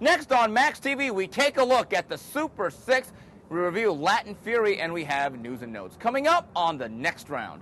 Next on Max TV, we take a look at the Super 6. We review Latin Fury, and we have news and notes. Coming up on the next round.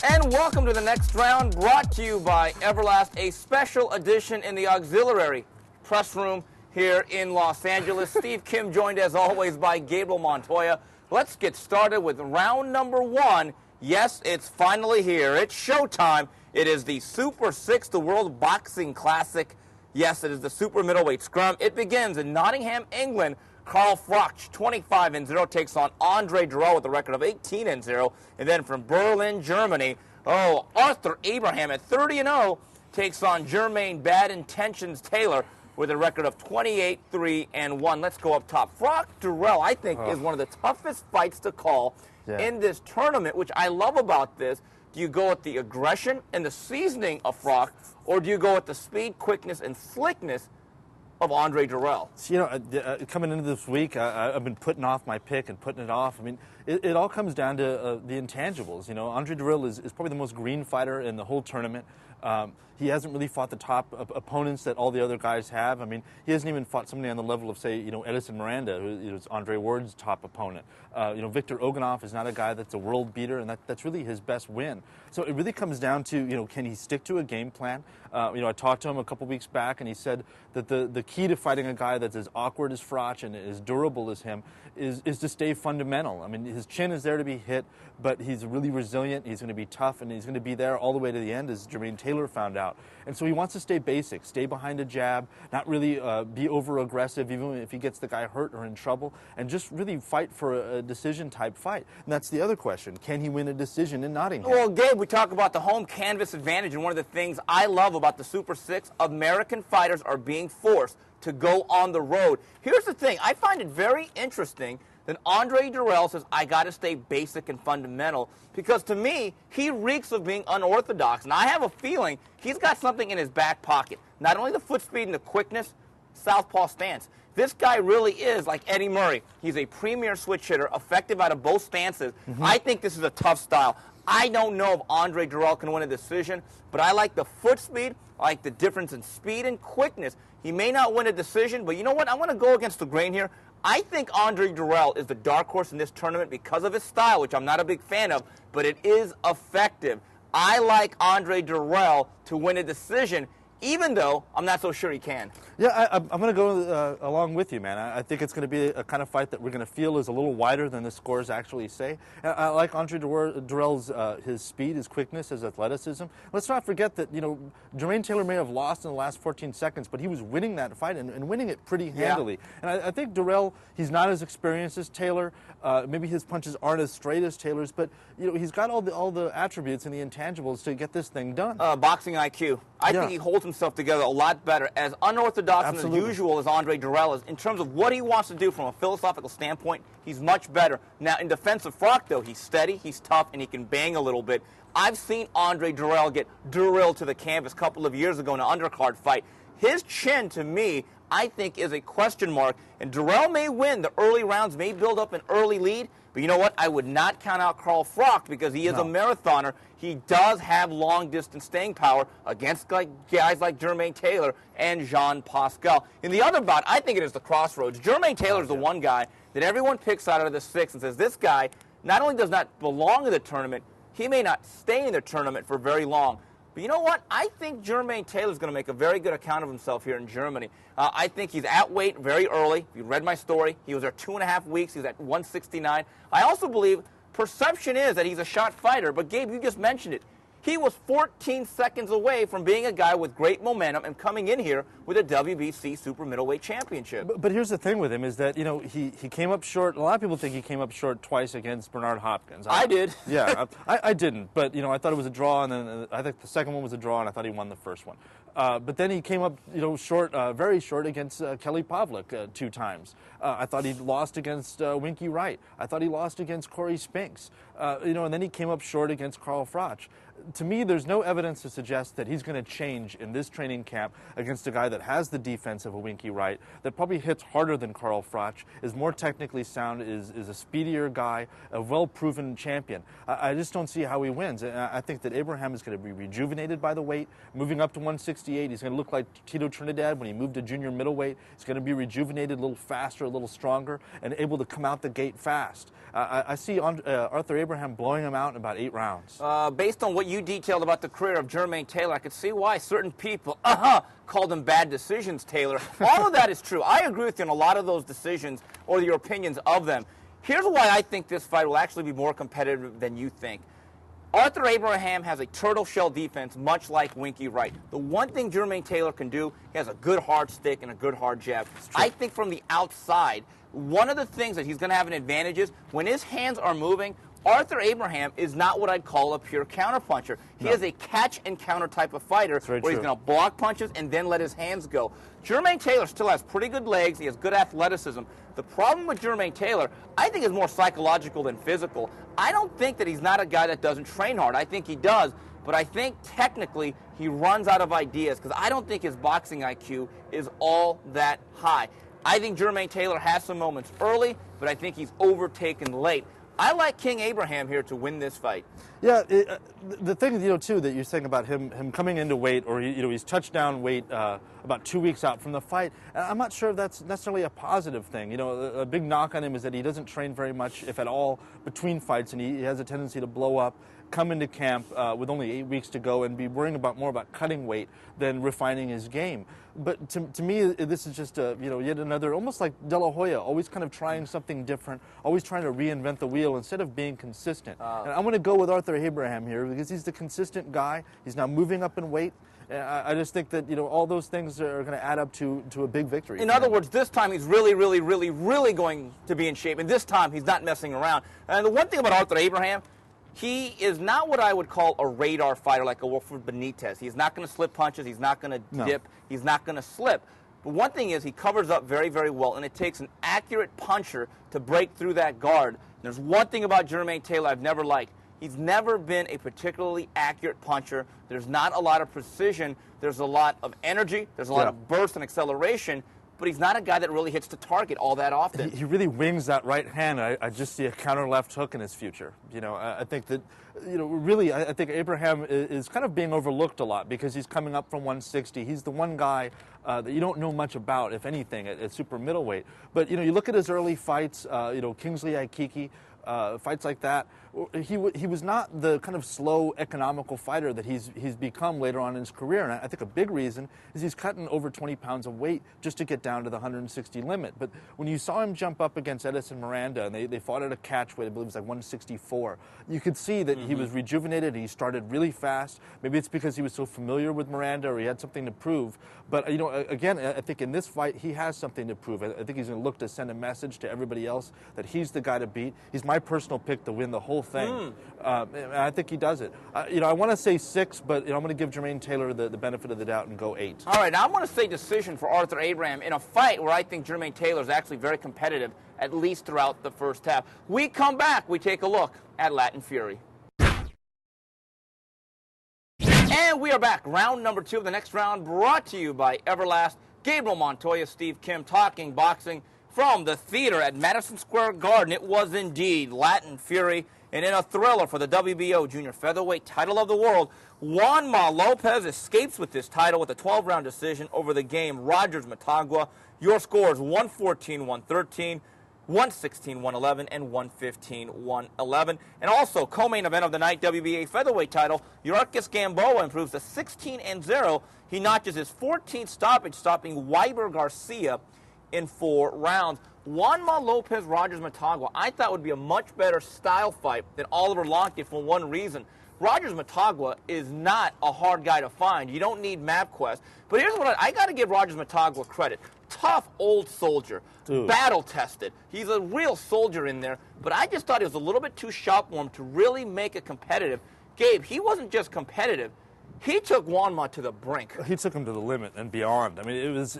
And welcome to the next round, brought to you by Everlast, a special edition in the auxiliary press room here in Los Angeles. Steve Kim joined as always by Gabe Montoya. Let's get started with round number one. Yes, it's finally here. It's showtime. It is the Super 6, the World Boxing Classic. Yes, it is the super middleweight scrum. It begins in Nottingham, England. Carl Froch, 25-0, takes on Andre Durrell with a record of 18-0. And then from Berlin, Germany, Arthur Abraham at 30-0 takes on Jermaine Bad Intentions Taylor with a record of 28-3-1. Let's go up top. Froch Durrell, I think, is one of the toughest fights to call in this tournament, which I love about this. Do you go with the aggression and the seasoning of Froch, or do you go with the speed, quickness, and slickness of Andre Durrell? So, coming into this week, I've been putting off my pick and putting it off. I mean, it all comes down to the intangibles. You know, Andre Durrell is probably the most green fighter in the whole tournament. He hasn't really fought the top opponents that all the other guys have. I mean, he hasn't even fought somebody on the level of, say, Edison Miranda, who is Andre Ward's top opponent. Victor Oganov is not a guy that's a world beater, and that's really his best win. So it really comes down to, can he stick to a game plan? I talked to him a couple weeks back, and he said that the key to fighting a guy that's as awkward as Froch and as durable as him is to stay fundamental. I mean, his chin is there to be hit, but he's really resilient. He's going to be tough, and he's going to be there all the way to the end, as Jermaine Taylor found out. And so he wants to stay basic, stay behind a jab, not really be over-aggressive, even if he gets the guy hurt or in trouble, and just really fight for a decision-type fight. And that's the other question. Can he win a decision in Nottingham? Well, Gabe, we talk about the home canvas advantage, and one of the things I love about the Super 6, American fighters are being forced to go on the road. Here's the thing. I find it very interesting that Andre Durrell says, I got to stay basic and fundamental, because to me, he reeks of being unorthodox. And I have a feeling he's got something in his back pocket. Not only the foot speed and the quickness, southpaw stance. This guy really is like Eddie Murray. He's a premier switch hitter, effective out of both stances. I think this is a tough style. I don't know if Andre Durrell can win a decision, but I like the foot speed. I like the difference in speed and quickness. He may not win a decision, but you know what? I'm going to go against the grain here. I think Andre Durrell is the dark horse in this tournament because of his style, which I'm not a big fan of, but it is effective. I like Andre Durrell to win a decision, even though I'm not so sure he can. Yeah, I'm going to go along with you, man. I think it's going to be a kind of fight that we're going to feel is a little wider than the scores actually say. I like Andre Durrell's his speed, his quickness, his athleticism. Let's not forget that, Jermaine Taylor may have lost in the last 14 seconds, but he was winning that fight and winning it pretty handily. And I think Durrell, he's not as experienced as Taylor. Maybe his punches aren't as straight as Taylor's, but he's got all the attributes and the intangibles to get this thing done. Boxing IQ. I think he holds himself together a lot better. As unorthodox and as usual as Andre Durrell is, in terms of what he wants to do from a philosophical standpoint, he's much better. Now, in defense of Froch, though, he's steady, he's tough, and he can bang a little bit. I've seen Andre Durrell get drilled to the canvas a couple of years ago in an undercard fight. His chin, to me, I think is a question mark, and Durrell may win. The early rounds may build up an early lead, but you know what? I would not count out Carl Froch because he is a marathoner. He does have long-distance staying power against guys like Jermaine Taylor and Jean Pascal. In the other bout, I think it is the crossroads. Jermaine Taylor is the one guy that everyone picks out of the 6 and says, this guy not only does not belong in the tournament, he may not stay in the tournament for very long. But you know what? I think Jermaine Taylor is going to make a very good account of himself here in Germany. I think he's at weight very early. If you read my story, he was there 2.5 weeks. He's at 169. I also believe perception is that he's a shot fighter. But, Gabe, you just mentioned it. He was 14 seconds away from being a guy with great momentum and coming in here with a WBC Super Middleweight Championship. But here's the thing with him is that, he came up short. A lot of people think he came up short twice against Bernard Hopkins. I did. Yeah, I didn't. But, I thought it was a draw, and then I think the second one was a draw, and I thought he won the first one. But then he came up, short, very short against Kelly Pavlik 2 times. I thought he lost against Winky Wright. I thought he lost against Corey Spinks. And then he came up short against Carl Froch. to me, there's no evidence to suggest that he's going to change in this training camp against a guy that has the defense of a Winky Wright, that probably hits harder than Carl Froch, is more technically sound, is a speedier guy, a well-proven champion. I just don't see how he wins. And I think that Abraham is going to be rejuvenated by the weight. Moving up to 168, he's going to look like Tito Trinidad when he moved to junior middleweight. He's going to be rejuvenated, a little faster, a little stronger, and able to come out the gate fast. I see Arthur Abraham blowing him out in about 8 rounds. Based on what you detailed about the career of Jermaine Taylor, I could see why certain people called him bad decisions, Taylor. All of that is true. I agree with you on a lot of those decisions or your opinions of them. Here's why I think this fight will actually be more competitive than you think. Arthur Abraham has a turtle shell defense, much like Winky Wright. The one thing Jermaine Taylor can do, he has a good hard stick and a good hard jab. I think from the outside, one of the things that he's going to have an advantage is when his hands are moving, Arthur Abraham is not what I'd call a pure counterpuncher. He is a catch-and-counter type of fighter where he's going to block punches and then let his hands go. Jermaine Taylor still has pretty good legs. He has good athleticism. The problem with Jermaine Taylor, I think, is more psychological than physical. I don't think that he's not a guy that doesn't train hard. I think he does. But I think technically he runs out of ideas because I don't think his boxing IQ is all that high. I think Jermaine Taylor has some moments early, but I think he's overtaken late. I like King Abraham here to win this fight. Yeah, the thing, too, that you're saying about him coming into weight, or he's touchdown weight about 2 weeks out from the fight. I'm not sure if that's necessarily a positive thing. A big knock on him is that he doesn't train very much, if at all, between fights, and he has a tendency to blow up, come into camp with only 8 weeks to go, and be worrying more about cutting weight than refining his game. But to me, this is just yet another, almost like De La Hoya, always kind of trying something different, always trying to reinvent the wheel instead of being consistent. And I'm going to go with Arthur Abraham here because he's the consistent guy. He's now moving up in weight. I just think that all those things are going to add up to a big victory. In other words, this time he's really, really, really, really going to be in shape, and this time he's not messing around. And the one thing about Arthur Abraham, he is not what I would call a radar fighter like a Wilfred Benitez. He's not going to slip punches. He's not going to dip. He's not going to slip. But one thing is he covers up very, very well, and it takes an accurate puncher to break through that guard. And there's one thing about Jermaine Taylor I've never liked. He's never been a particularly accurate puncher. There's not a lot of precision. There's a lot of energy. There's a lot of burst and acceleration. But he's not a guy that really hits the target all that often. He really wings that right hand. I just see a counter left hook in his future. I think that, really, I think Abraham is kind of being overlooked a lot because he's coming up from 160. He's the one guy that you don't know much about, if anything, at super middleweight. But, you look at his early fights, Kingsley Aikiki, fights like that. He was not the kind of slow, economical fighter that he's become later on in his career. And I think a big reason is he's cutting over 20 pounds of weight just to get down to the 160 limit. But when you saw him jump up against Edison Miranda, and they fought at a catch weight, I believe it was like 164, you could see that he was rejuvenated. He started really fast. Maybe it's because he was so familiar with Miranda or he had something to prove. But, again, I think in this fight, he has something to prove. I think he's going to look to send a message to everybody else that he's the guy to beat. He's my personal pick to win the whole thing. And I think he does it. I want to say 6, but I'm going to give Jermaine Taylor the benefit of the doubt and go 8. All right, now I'm going to say decision for Arthur Abraham in a fight where I think Jermaine Taylor is actually very competitive, at least throughout the first half. We come back, we take a look at Latin Fury. And we are back. Round number 2 of the next round, brought to you by Everlast. Gabriel Montoya, Steve Kim, talking boxing from the theater at Madison Square Garden. It was indeed Latin Fury. And in a thriller for the WBO Junior Featherweight title of the world, Juanma Lopez escapes with this title with a 12-round decision over the game Rogers Matagua. Your scores 114-113, 116-111, and 115-111. And also, co-main event of the night, WBA featherweight title, Yurkis Gamboa improves to 16-0. He notches his 14th stoppage, stopping Weiber Garcia in 4 rounds. Juanma Lopez, Rogers Matagua, I thought would be a much better style fight than Oliver Lonke for one reason. Rogers Matagua is not a hard guy to find. You don't need MapQuest. But here's what I got to give Rogers Matagua credit. Tough old soldier, battle-tested. He's a real soldier in there. But I just thought he was a little bit too sharp for him to really make it competitive. Gabe, he wasn't just competitive. He took Juanma to the brink. He took him to the limit and beyond. I mean, it was,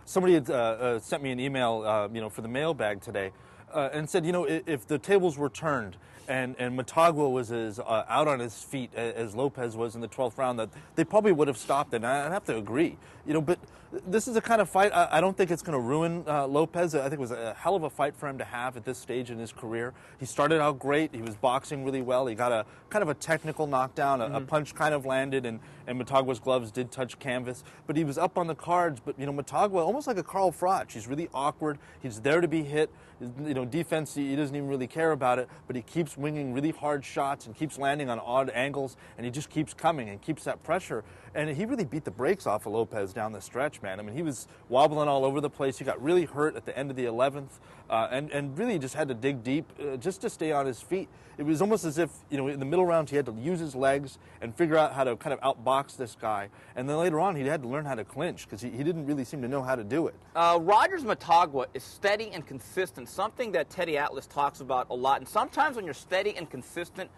somebody had sent me an email, for the mailbag today. and said, if the tables were turned and Motagua was as out on his feet as Lopez was in the 12th round, that they probably would have stopped it. And I'd have to agree. But this is the kind of fight, I don't think it's going to ruin Lopez. I think it was a hell of a fight for him to have at this stage in his career. He started out great. He was boxing really well. He got a kind of a technical knockdown. A punch kind of landed, and Motagua's gloves did touch canvas. But he was up on the cards. But, Motagua, almost like a Carl Froch. He's really awkward. He's there to be hit. Defense, he doesn't even really care about it. But he keeps winging really hard shots and keeps landing on odd angles. And he just keeps coming and keeps that pressure. And he really beat the brakes off of Lopez down the stretch, man. I mean, he was wobbling all over the place. He got really hurt at the end of the 11th and really just had to dig deep just to stay on his feet. It was almost as if, in the middle rounds, he had to use his legs and figure out how to kind of outbox this guy. And then later on, he had to learn how to clinch because he didn't really seem to know how to do it. Rogers Motagua is steady and consistent, something that Teddy Atlas talks about a lot. And sometimes when you're steady and consistent,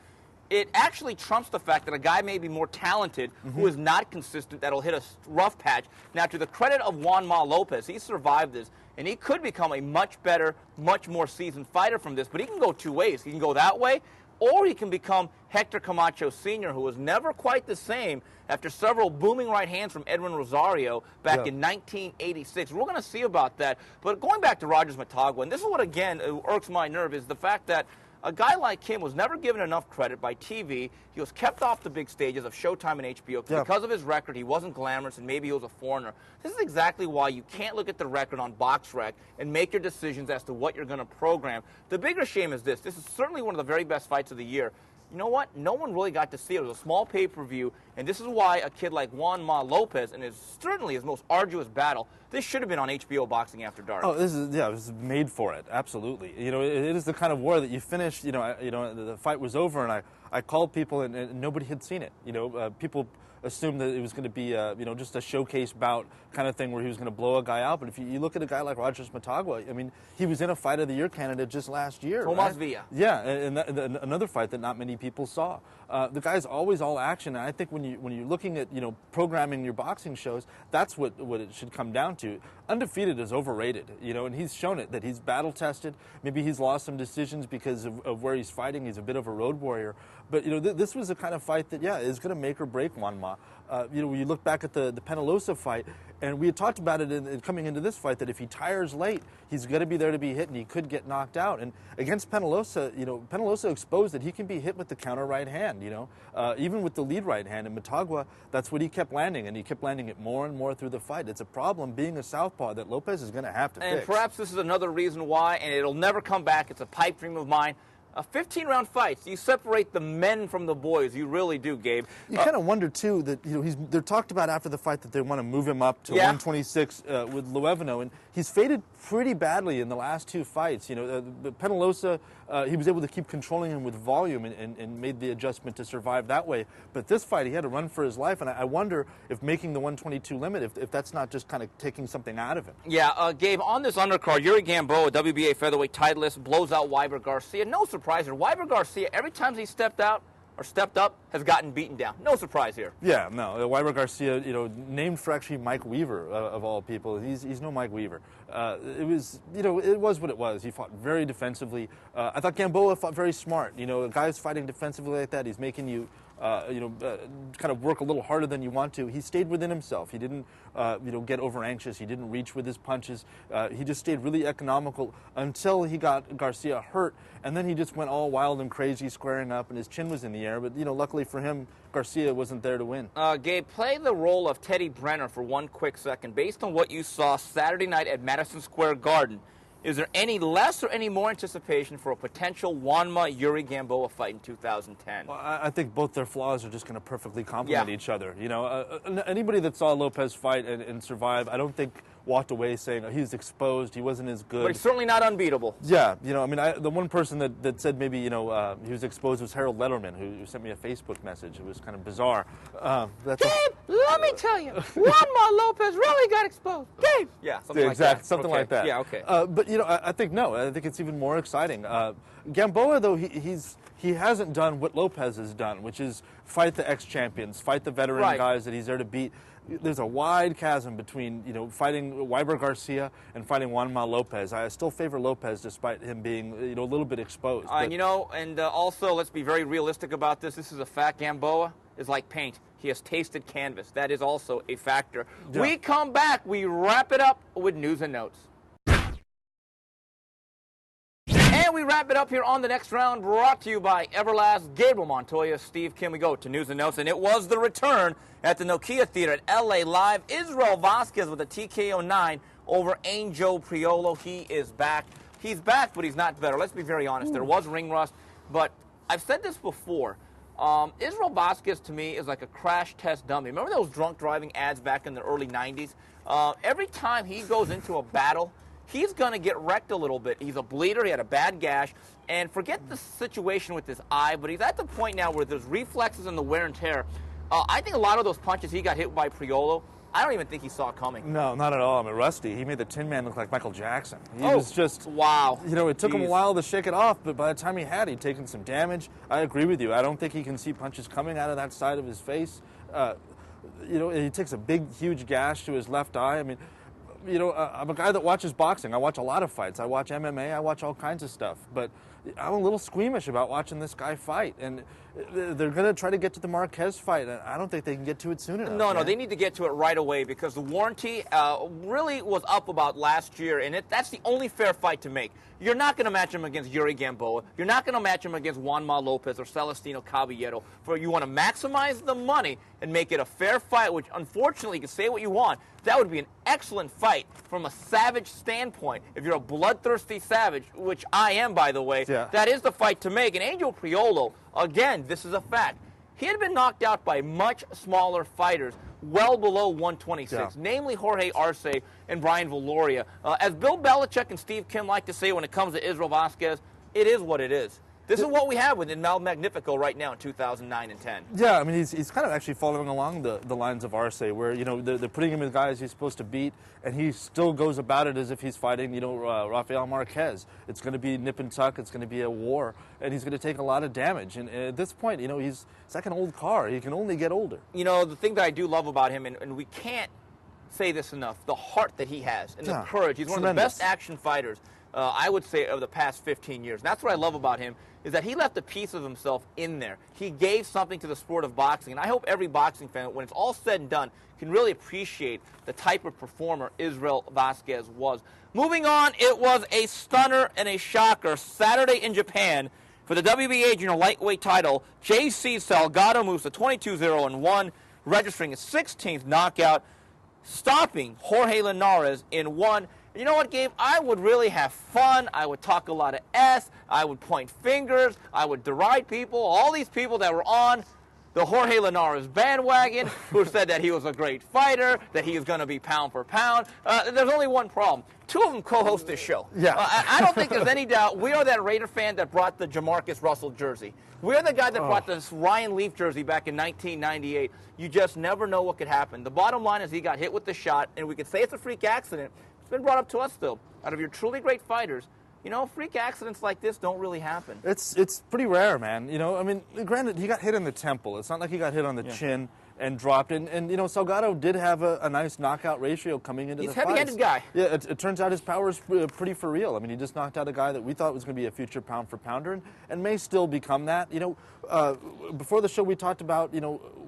it actually trumps the fact that a guy may be more talented who is not consistent, that'll hit a rough patch. Now, to the credit of Juan Ma Lopez, he survived this, and he could become a much better, much more seasoned fighter from this. But he can go two ways. He can go that way, or he can become Hector Camacho Sr., who was never quite the same after several booming right hands from Edwin Rosario back in 1986. We're going to see about that. But going back to Rogers Motagua, and this is what, again, irks my nerve, is the fact that a guy like him was never given enough credit by TV. He was kept off the big stages of Showtime and HBO because of his record. He wasn't glamorous, and maybe he was a foreigner. This is exactly why you can't look at the record on BoxRec and make your decisions as to what you're going to program. The bigger shame is this. This is certainly one of the very best fights of the year. You know what? No one really got to see it. It was a small pay-per-view, and this is why a kid like Juan Ma Lopez, and certainly his most arduous battle, this should have been on HBO Boxing After Dark. Oh, this is made for it. Absolutely. It is the kind of war that you finish. The fight was over, and I called people, and nobody had seen it. People assumed that it was going to be, just a showcase bout kind of thing where he was going to blow a guy out. But if you look at a guy like Rogers Motagua, I mean, he was in a Fight of the Year candidate just last year. Tomas Villa. Yeah, and another fight that not many people saw. The guy's always all action, and I think when you're looking at programming your boxing shows, that's what it should come down to. Undefeated is overrated, and he's shown it that he's battle tested. Maybe he's lost some decisions because of where he's fighting. He's a bit of a road warrior, but this was the kind of fight that is going to make or break Juan Ma. When you look back at the Penalosa fight, and we had talked about it coming into this fight, that if he tires late, he's going to be there to be hit, and he could get knocked out. And against Penalosa, Penalosa exposed that he can be hit with the counter right hand, even with the lead right hand. And Motagua, that's what he kept landing, and he kept landing it more and more through the fight. It's a problem being a southpaw that Lopez is going to have to fix. And perhaps this is another reason why, and it'll never come back. It's a pipe dream of mine. 15-round fights, you separate the men from the boys. You really do, Gabe. You kind of wonder, too, that they're talked about after the fight that they want to move him up to 126 with Luevano, and he's faded pretty badly in the last two fights. Penalosa, he was able to keep controlling him with volume and made the adjustment to survive that way. But this fight, he had to run for his life, and I wonder if making the 122 limit, if that's not just kind of taking something out of him. Yeah, Gabe, on this undercard, Yuri Gamboa, WBA featherweight titleist, blows out Weiber Garcia. No surprise here. Weiber Garcia, every time he stepped out or stepped up, has gotten beaten down. No surprise here. Yeah, no. Weiber Garcia, named for actually Mike Weaver, of all people. He's no Mike Weaver. It was what it was. He fought very defensively. I thought Gamboa fought very smart. A guy's fighting defensively like that, he's making you kind of work a little harder than you want to. He stayed within himself. He didn't, get over anxious. He didn't reach with his punches. He just stayed really economical until he got Garcia hurt, and then he just went all wild and crazy, squaring up, and his chin was in the air. But luckily for him, Garcia wasn't there to win. Gabe, play the role of Teddy Brenner for one quick second. Based on what you saw Saturday night at Madison Square Garden, is there any less or any more anticipation for a potential Juan Ma-Yuri Gamboa fight in 2010? Well, I think both their flaws are just going to perfectly complement each other. Anybody that saw Lopez fight and survive, I don't think walked away saying he was exposed, he wasn't as good. But he's certainly not unbeatable. Yeah, the one person that said maybe, he was exposed was Harold Letterman, who sent me a Facebook message. It was kind of bizarre. Gabe, let me tell you, Juan Ma Lopez really got exposed. Gabe! Yeah, something like that. Something like that. Yeah, okay. But, I think no. I think it's even more exciting. Gamboa, though, he's he hasn't done what Lopez has done, which is fight the ex-champions, fight the veteran guys that he's there to beat. There's a wide chasm between, fighting Weiber Garcia and fighting Juanma Lopez. I still favor Lopez despite him being, a little bit exposed. And also, let's be very realistic about this. This is a fact. Gamboa is like paint. He has tasted canvas. That is also a factor. Yeah. We come back. We wrap it up with news and notes. And we wrap it up here on the next round, brought to you by Everlast, Gabriel Montoya, Steve Kim. We go to news and notes, and it was the return at the Nokia Theater at LA Live. Israel Vasquez with a TKO 9 over Angel Priolo. He is back. He's back, but he's not better. Let's be very honest. There was ring rust, but I've said this before. Israel Vasquez, to me, is like a crash test dummy. Remember those drunk driving ads back in the early 90s? Every time he goes into a battle, he's going to get wrecked a little bit. He's a bleeder. He had a bad gash. And forget the situation with his eye, but he's at the point now where there's reflexes and the wear and tear. I think a lot of those punches he got hit by Priolo, I don't even think he saw coming. No, not at all. I mean, Rusty, he made the Tin Man look like Michael Jackson. He was just... Wow. It took him a while to shake it off, but by the time he'd taken some damage. I agree with you. I don't think he can see punches coming out of that side of his face. He takes a big, huge gash to his left eye. I mean... I'm a guy that watches boxing. I watch a lot of fights. I watch MMA. I watch all kinds of stuff. But I'm a little squeamish about watching this guy fight. And they're going to try to get to the Marquez fight. And I don't think they can get to it soon enough. No, they need to get to it right away because the warranty really was up about last year. And that's the only fair fight to make. You're not going to match him against Yuri Gamboa. You're not going to match him against Juanma Lopez or Celestino Caballero. You want to maximize the money and make it a fair fight, which unfortunately, you can say what you want. That would be an excellent fight from a savage standpoint. If you're a bloodthirsty savage, which I am, by the way, that is the fight to make. And Angel Priolo, again, this is a fact. He had been knocked out by much smaller fighters, well below 126, namely Jorge Arce and Brian Valoria. As Bill Belichick and Steve Kim like to say when it comes to Israel Vasquez, it is what it is. This is what we have with Mal Magnifico right now in 2009 and 10. Yeah, I mean, he's kind of actually following along the lines of Arce, where, they're putting him in guys he's supposed to beat, and he still goes about it as if he's fighting, Rafael Marquez. It's going to be nip and tuck. It's going to be a war, and he's going to take a lot of damage. And at this point, he's like an old car. He can only get older. The thing that I do love about him, and we can't say this enough, the heart that he has and the courage. He's one of the best action fighters, I would say, of the past 15 years. And that's what I love about him, is that he left a piece of himself in there. He gave something to the sport of boxing. And I hope every boxing fan, when it's all said and done, can really appreciate the type of performer Israel Vasquez was. Moving on, it was a stunner and a shocker Saturday in Japan for the WBA junior lightweight title. J.C. Salgado moves to 22-0-1, registering his 16th knockout, stopping Jorge Linares in one. You know what, Gabe? I would really have fun. I would talk a lot of S. I would point fingers. I would deride people. All these people that were on the Jorge Linares bandwagon who said that he was a great fighter, that he was going to be pound for pound. There's only one problem. Two of them co-host this show. Yeah. I don't think there's any doubt. We are that Raider fan that brought the Jamarcus Russell jersey. We're the guy that brought this Ryan Leaf jersey back in 1998. You just never know what could happen. The bottom line is he got hit with the shot, and we could say it's a freak accident. It's been brought up to us, though. Out of your truly great fighters, freak accidents like this don't really happen. It's pretty rare, man. I mean, granted, he got hit in the temple. It's not like he got hit on the chin and dropped. And Salgado did have a nice knockout ratio coming into the fight. He's a heavy-handed guy. Yeah, it turns out his power is pretty for real. I mean, he just knocked out a guy that we thought was going to be a future pound-for-pounder and may still become that. Before the show, we talked about,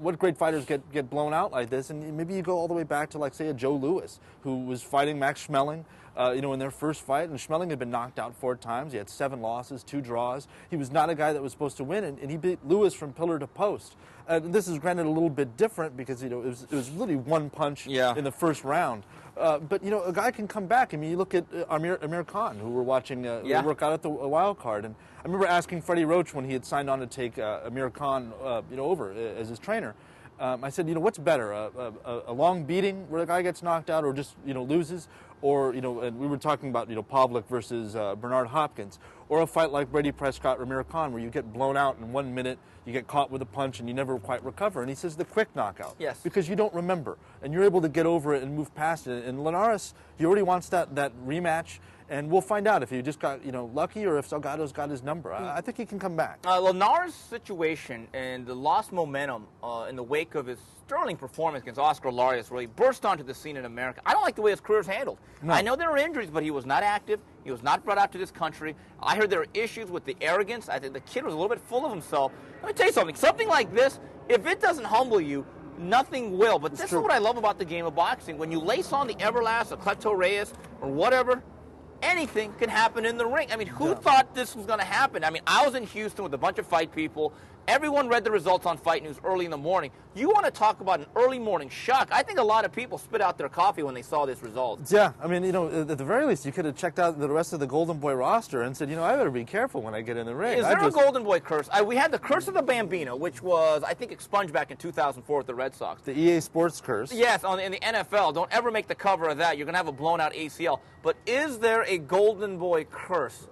what great fighters get blown out like this. And maybe you go all the way back to, like, say, a Joe Louis, who was fighting Max Schmeling, in their first fight. And Schmeling had been knocked out 4 times. He had 7 losses, 2 draws. He was not a guy that was supposed to win, and he beat Louis from pillar to post. This is, granted, a little bit different because, it was really one punch in the first round. But, a guy can come back. I mean, you look at Amir Khan, who we're watching work out at the wild card. And I remember asking Freddie Roach when he had signed on to take Amir Khan, over as his trainer. I said, what's better, a long beating where the guy gets knocked out or just, loses? Or, and we were talking about, Pavlik versus Bernard Hopkins. or a fight like Brady Prescott, Ramir Khan, where you get blown out in 1 minute, you get caught with a punch, and you never quite recover. And he says the quick knockout. Yes. Because you don't remember, and you're able to get over it and move past it. And Linares, he already wants that rematch, and we'll find out if he just got lucky or if Salgado's got his number. I think he can come back. Linares' situation and the lost momentum in the wake of his sterling performance against Oscar Arias really burst onto the scene in America. I don't like the way his career is handled. No. I know there are injuries, but he was not active. He was not brought out to this country. I heard there are issues with the arrogance. I think the kid was a little bit full of himself. Let me tell you something. Something like this, if it doesn't humble you, nothing will. But this is what I love about the game of boxing. When you lace on the Everlast or Cleto Reyes or whatever, anything can happen in the ring. I mean, who thought this was going to happen? I mean, I was in Houston with a bunch of fight people. Everyone read the results on Fight News early in the morning. You want to talk about an early morning shock? I think a lot of people spit out their coffee when they saw this result. Yeah, I mean, at the very least, you could have checked out the rest of the Golden Boy roster and said, I better be careful when I get in the ring. Is there a Golden Boy curse? We had the curse of the Bambino, which was, I think, expunged back in 2004 with the Red Sox. The EA Sports curse. Yes, in the NFL. Don't ever make the cover of that. You're going to have a blown-out ACL. But is there a Golden Boy curse?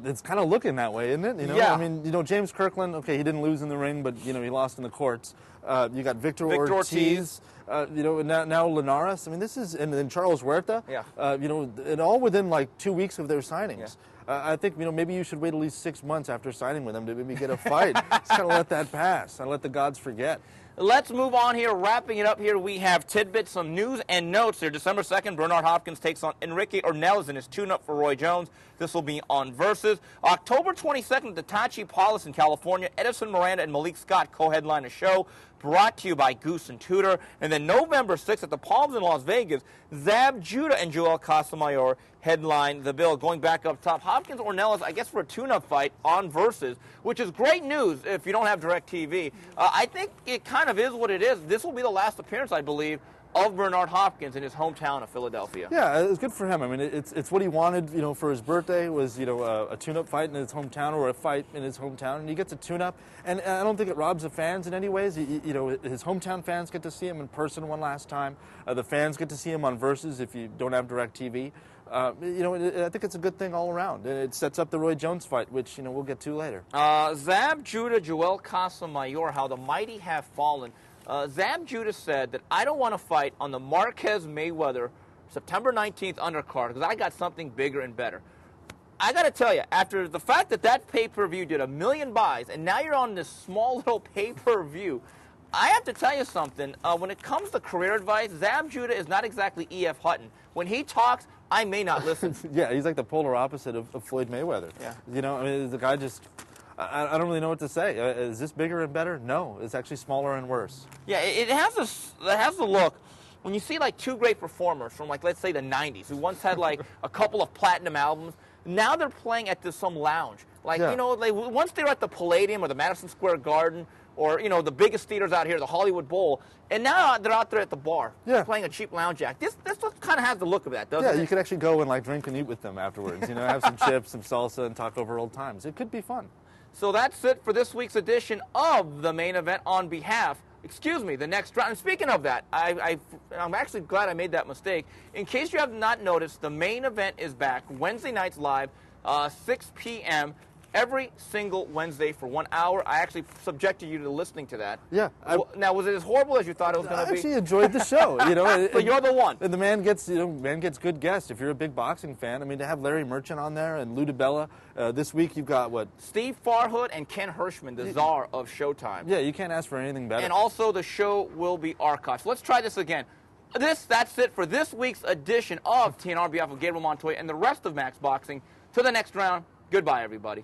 It's kind of looking that way, isn't it? Yeah. I mean, James Kirkland, okay, he didn't lose in the ring, but, he lost in the courts. You got Victor Ortiz. Now Linares. I mean, this is, and then Charles Huerta. Yeah. And all within like 2 weeks of their signings. Yeah. I think, maybe you should wait at least 6 months after signing with them to maybe get a fight. Just kind of let that pass and let the gods forget. Let's move on here. Wrapping it up here, we have tidbits, some news and notes here. December 2nd, Bernard Hopkins takes on Enrique Ornelas in his tune-up for Roy Jones. This will be on Versus. October 22nd, at Tachi Palace in California, Edison Miranda and Malik Scott co-headline a show brought to you by Goose and Tudor. And then November 6th at the Palms in Las Vegas, Zab Judah and Joel Casamayor headline the bill. Going back up top, Hopkins Ornelas, I guess, for a tune-up fight on Versus, which is great news if you don't have DirecTV. I think it kind of is what it is. This will be the last appearance, I believe, of Bernard Hopkins in his hometown of Philadelphia. Yeah, it's good for him. I mean, it's what he wanted, for his birthday was, a tune-up fight in his hometown or a fight in his hometown, and he gets a tune-up. And I don't think it robs the fans in any ways. His hometown fans get to see him in person one last time. The fans get to see him on Versus if you don't have DirecTV. I think it's a good thing all around. And it sets up the Roy Jones fight, which, we'll get to later. Zab Judah, Joel Casamayor, how the mighty have fallen. Zab Judah said that I don't want to fight on the Marquez Mayweather September 19th undercard because I got something bigger and better. I got to tell you, after the fact that pay-per-view did 1 million buys and now you're on this small little pay-per-view, I have to tell you something. When it comes to career advice, Zab Judah is not exactly E.F. Hutton. When he talks, I may not listen. Yeah, he's like the polar opposite of Floyd Mayweather. Yeah. The guy just... I don't really know what to say. Is this bigger and better? No, it's actually smaller and worse. Yeah, it has a look. When you see like two great performers from let's say the 90s who once had a couple of platinum albums, now they're playing at some lounge. Once they're at the Palladium or the Madison Square Garden or the biggest theaters out here, the Hollywood Bowl, and now they're out there at the bar playing a cheap lounge act. This kind of has the look of that, doesn't it? Yeah, you could actually go and drink and eat with them afterwards. Have some chips, some salsa, and talk over old times. It could be fun. So that's it for this week's edition of the main event the next round. And speaking of that, I'm actually glad I made that mistake. In case you have not noticed, the main event is back Wednesday nights live, 6 p.m., every single Wednesday for 1 hour. I actually subjected you to listening to that. Yeah. Now, was it as horrible as you thought it was going to be? I actually enjoyed the show. But you're the one. And the man gets good guests. If you're a big boxing fan, to have Larry Merchant on there and Lou DiBella. This week you've got what? Steve Farhood and Ken Hirschman, the czar of Showtime. Yeah, you can't ask for anything better. And also the show will be archived. So let's try this again. That's it for this week's edition of TNR on behalf of Gabriel Montoya and the rest of Max Boxing. To the next round, goodbye, everybody.